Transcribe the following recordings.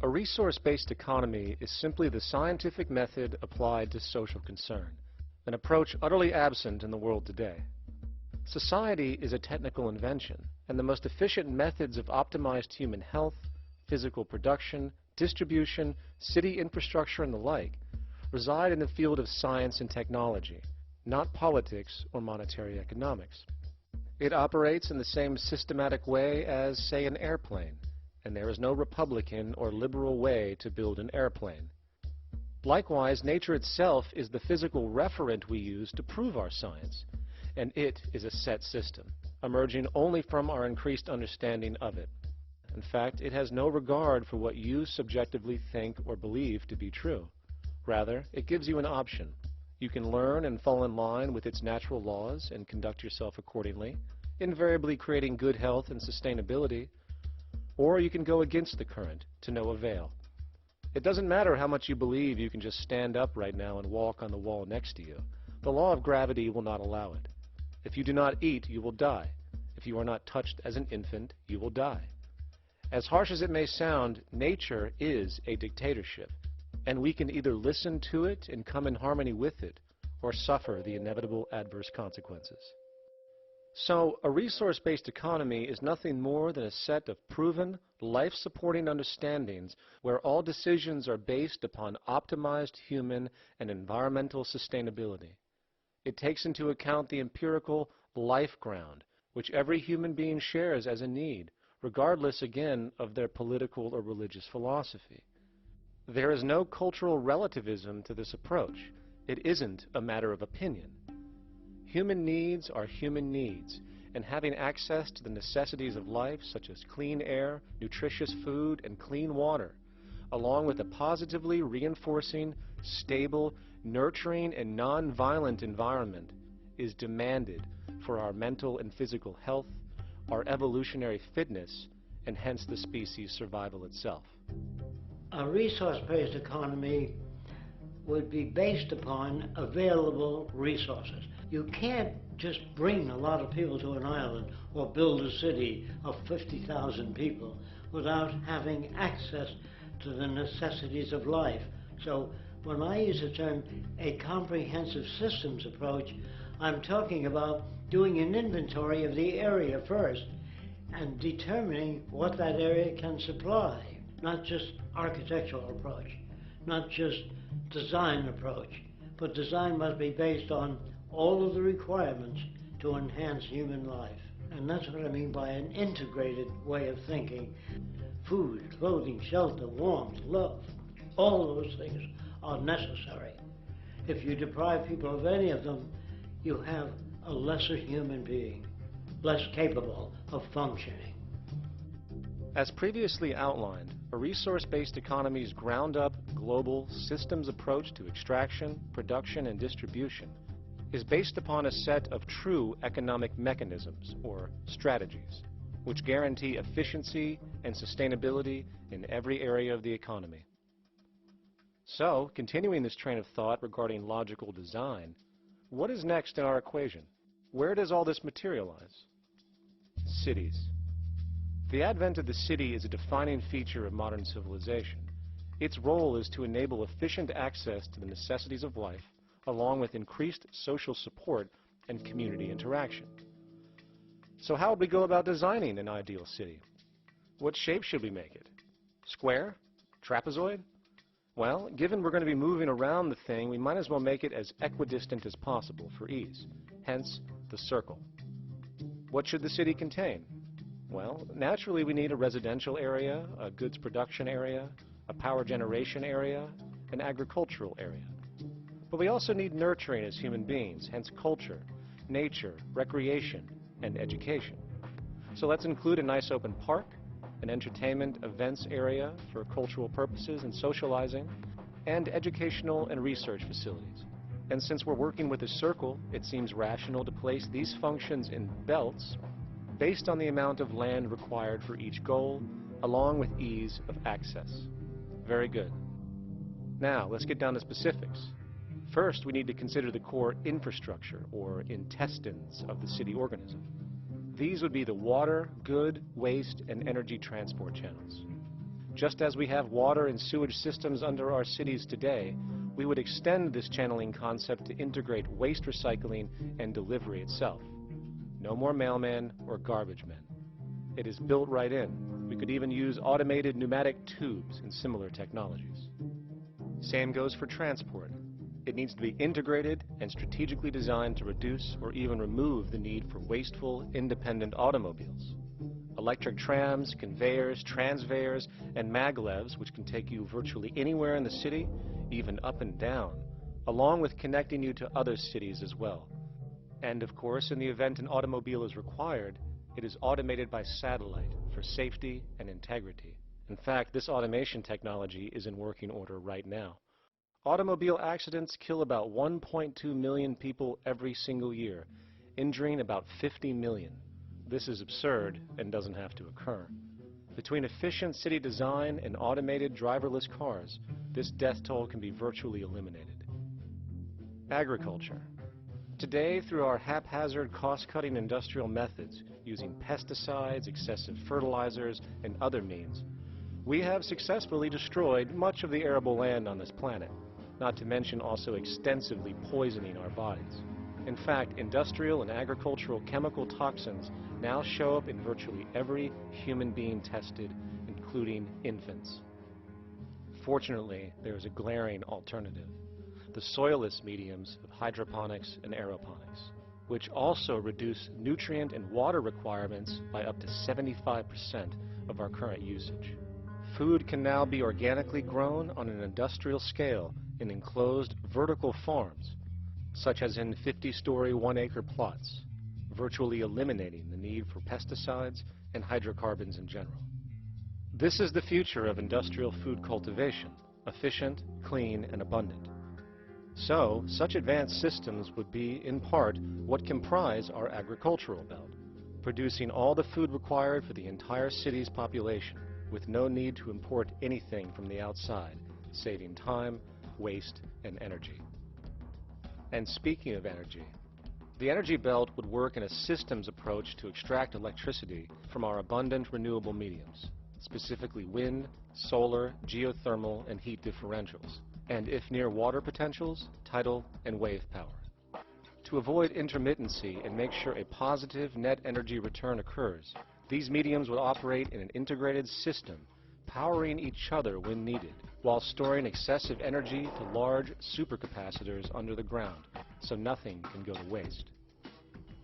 A resource-based economy is simply the scientific method applied to social concern, an approach utterly absent in the world today. Society is a technical invention, and the most efficient methods of optimized human health, physical production, distribution, city infrastructure, and the like reside in the field of science and technology, not politics or monetary economics. It operates in the same systematic way as, say, an airplane, and there is no Republican or liberal way to build an airplane. Likewise, nature itself is the physical referent we use to prove our science, and it is a set system, emerging only from our increased understanding of it. In fact, it has no regard for what you subjectively think or believe to be true. Rather, it gives you an option. You can learn and fall in line with its natural laws and conduct yourself accordingly, invariably creating good health and sustainability, or you can go against the current to no avail. It doesn't matter how much you believe you can just stand up right now and walk on the wall next to you. The law of gravity will not allow it. If you do not eat, you will die. If you are not touched as an infant, you will die. As harsh as it may sound, nature is a dictatorship, and we can either listen to it and come in harmony with it, or suffer the inevitable adverse consequences. So, a resource-based economy is nothing more than a set of proven, life-supporting understandings where all decisions are based upon optimized human and environmental sustainability. It takes into account the empirical life ground, which every human being shares as a need, regardless, again, of their political or religious philosophy. There is no cultural relativism to this approach. It isn't a matter of opinion. Human needs are human needs, and having access to the necessities of life, such as clean air, nutritious food, and clean water, along with a positively reinforcing, stable, nurturing, and non-violent environment, is demanded for our mental and physical health, our evolutionary fitness, and hence the species' survival itself. A resource-based economy would be based upon available resources. You can't just bring a lot of people to an island or build a city of 50,000 people without having access to the necessities of life. So when I use the term a comprehensive systems approach, I'm talking about doing an inventory of the area first and determining what that area can supply, not just architectural approach, not just design approach, but design must be based on all of the requirements to enhance human life. And that's what I mean by an integrated way of thinking. Food, clothing, shelter, warmth, love, all those things are necessary. If you deprive people of any of them, you have a lesser human being, less capable of functioning. As previously outlined, a resource-based economy's ground-up, global, systems approach to extraction, production, and distribution is based upon a set of true economic mechanisms, or strategies, which guarantee efficiency and sustainability in every area of the economy. So, continuing this train of thought regarding logical design, what is next in our equation? Where does all this materialize? Cities. The advent of the city is a defining feature of modern civilization. Its role is to enable efficient access to the necessities of life, along with increased social support and community interaction. So how would we go about designing an ideal city? What shape should we make it? Square? Trapezoid? Well, given we're going to be moving around the thing, we might as well make it as equidistant as possible for ease, hence the circle. What should the city contain? Well, naturally we need a residential area, a goods production area, a power generation area, an agricultural area. But we also need nurturing as human beings, hence culture, nature, recreation, and education. So let's include a nice open park, an entertainment events area for cultural purposes and socializing, and educational and research facilities. And since we're working with a circle, it seems rational to place these functions in belts based on the amount of land required for each goal, along with ease of access. Very good. Now, let's get down to specifics. First, we need to consider the core infrastructure, or intestines, of the city organism. These would be the water, good, waste, and energy transport channels. Just as we have water and sewage systems under our cities today, we would extend this channeling concept to integrate waste recycling and delivery itself. No more mailmen or garbage men. It is built right in. We could even use automated pneumatic tubes and similar technologies. Same goes for transport. It needs to be integrated and strategically designed to reduce or even remove the need for wasteful, independent automobiles. Electric trams, conveyors, transveyors, and maglevs, which can take you virtually anywhere in the city, even up and down, along with connecting you to other cities as well. And of course, in the event an automobile is required, it is automated by satellite for safety and integrity. In fact, this automation technology is in working order right now. Automobile accidents kill about 1.2 million people every single year, injuring about 50 million. This is absurd and doesn't have to occur. Between efficient city design and automated driverless cars, this death toll can be virtually eliminated. Agriculture. Today, through our haphazard, cost-cutting industrial methods, using pesticides, excessive fertilizers, and other means, we have successfully destroyed much of the arable land on this planet, not to mention also extensively poisoning our bodies. In fact, industrial and agricultural chemical toxins now show up in virtually every human being tested, including infants. Fortunately, there is a glaring alternative: the soilless mediums of hydroponics and aeroponics, which also reduce nutrient and water requirements by up to 75% of our current usage. Food can now be organically grown on an industrial scale in enclosed vertical farms, such as in 50-story, 1-acre plots, virtually eliminating the need for pesticides and hydrocarbons in general. This is the future of industrial food cultivation: efficient, clean, and abundant. So, such advanced systems would be, in part, what comprise our agricultural belt, producing all the food required for the entire city's population, with no need to import anything from the outside, saving time, waste, and energy. And speaking of energy, the energy belt would work in a systems approach to extract electricity from our abundant renewable mediums, specifically wind, solar, geothermal, and heat differentials, and if near water potentials, tidal and wave power. To avoid intermittency and make sure a positive net energy return occurs, these mediums would operate in an integrated system, powering each other when needed, while storing excessive energy to large supercapacitors under the ground, so nothing can go to waste.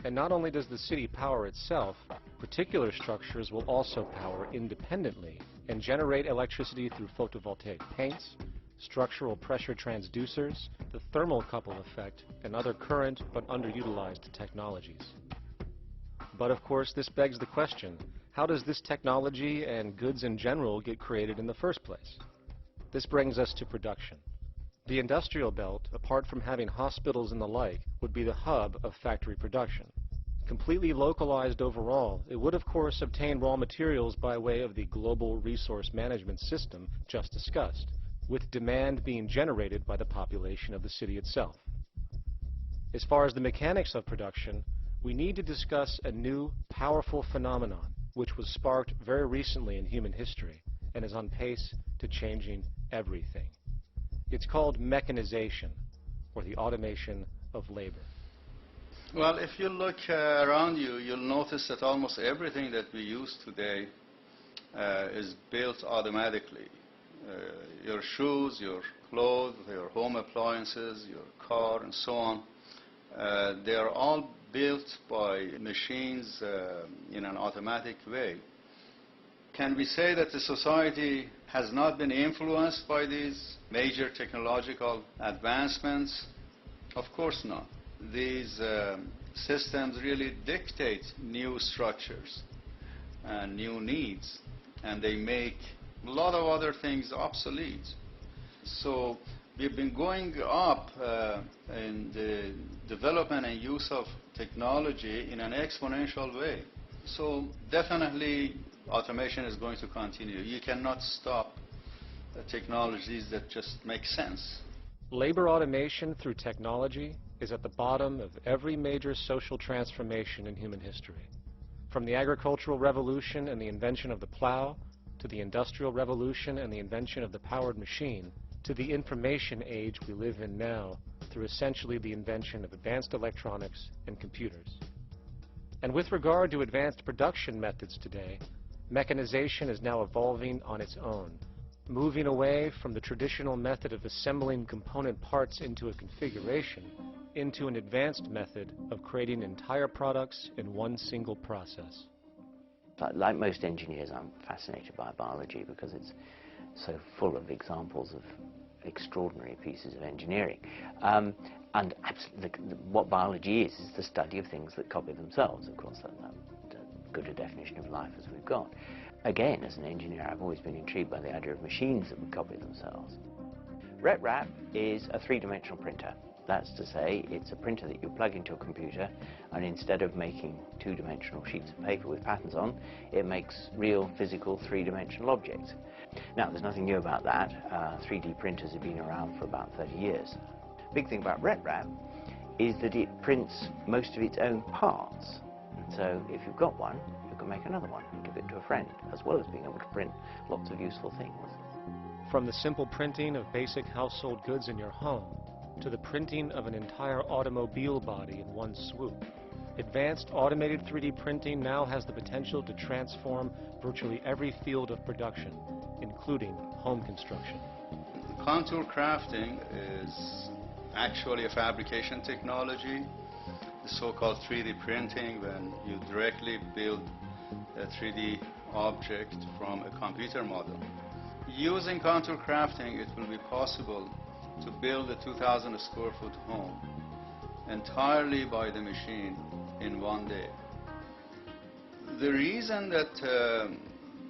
And not only does the city power itself, particular structures will also power independently and generate electricity through photovoltaic paints, structural pressure transducers, the thermocouple effect, and other current but underutilized technologies. But of course, this begs the question: how does this technology and goods in general get created in the first place? This brings us to production. The industrial belt, apart from having hospitals and the like, would be the hub of factory production. Completely localized overall, it would of course obtain raw materials by way of the global resource management system just discussed, with demand being generated by the population of the city itself. As far as the mechanics of production, we need to discuss a new, powerful phenomenon which was sparked very recently in human history and is on pace to changing everything. It's called mechanization, or the automation of labor. Well, if you look around you, you'll notice that almost everything that we use today is built automatically. Your shoes, your clothes, your home appliances, your car, and so on, they are all built by machines in an automatic way. Can we say that the society has not been influenced by these major technological advancements? Of course not. These systems really dictate new structures and new needs, and they make a lot of other things obsolete. So we've been going up in the development and use of technology in an exponential way. So definitely automation is going to continue. You cannot stop technologies that just make sense. Labor automation through technology is at the bottom of every major social transformation in human history. From the agricultural revolution and the invention of the plow, to the Industrial Revolution and the invention of the powered machine, to the information age we live in now through essentially the invention of advanced electronics and computers. And with regard to advanced production methods today, mechanization is now evolving on its own, moving away from the traditional method of assembling component parts into a configuration into an advanced method of creating entire products in one single process. Like most engineers, I'm fascinated by biology because it's so full of examples of extraordinary pieces of engineering. And what biology is the study of things that copy themselves. Of course, that's as good a definition of life as we've got. Again, as an engineer, I've always been intrigued by the idea of machines that would copy themselves. RepRap is a three-dimensional printer. That's to say, it's a printer that you plug into a computer, and instead of making two-dimensional sheets of paper with patterns on, it makes real, physical, three-dimensional objects. Now, there's nothing new about that. 3D printers have been around for about 30 years. The big thing about RepRap is that it prints most of its own parts. And so, if you've got one, you can make another one and give it to a friend, as well as being able to print lots of useful things. From the simple printing of basic household goods in your home, to the printing of an entire automobile body in one swoop, advanced automated 3D printing now has the potential to transform virtually every field of production, including home construction. Contour crafting is actually a fabrication technology, the so-called 3D printing, when you directly build a 3D object from a computer model. Using contour crafting, it will be possible to build a 2,000 square foot home entirely by the machine in one day. The reason that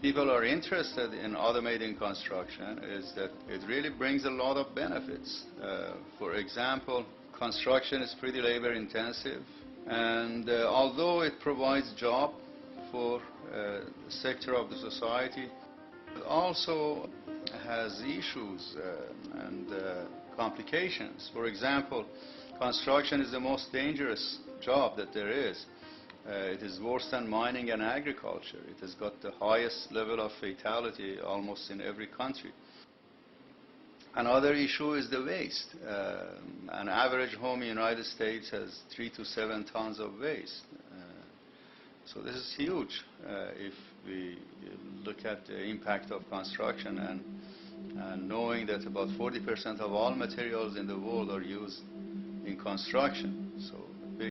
people are interested in automating construction is that it really brings a lot of benefits. For example, construction is pretty labor intensive, and although it provides job for a sector of the society, it also has issues and complications. For example, construction is the most dangerous job that there is. It is worse than mining and agriculture. It has got the highest level of fatality almost in every country. Another issue is the waste. An average home in the United States has 3 to 7 tons of waste. So this is huge if we look at the impact of construction, and knowing that about 40% of all materials in the world are used in construction.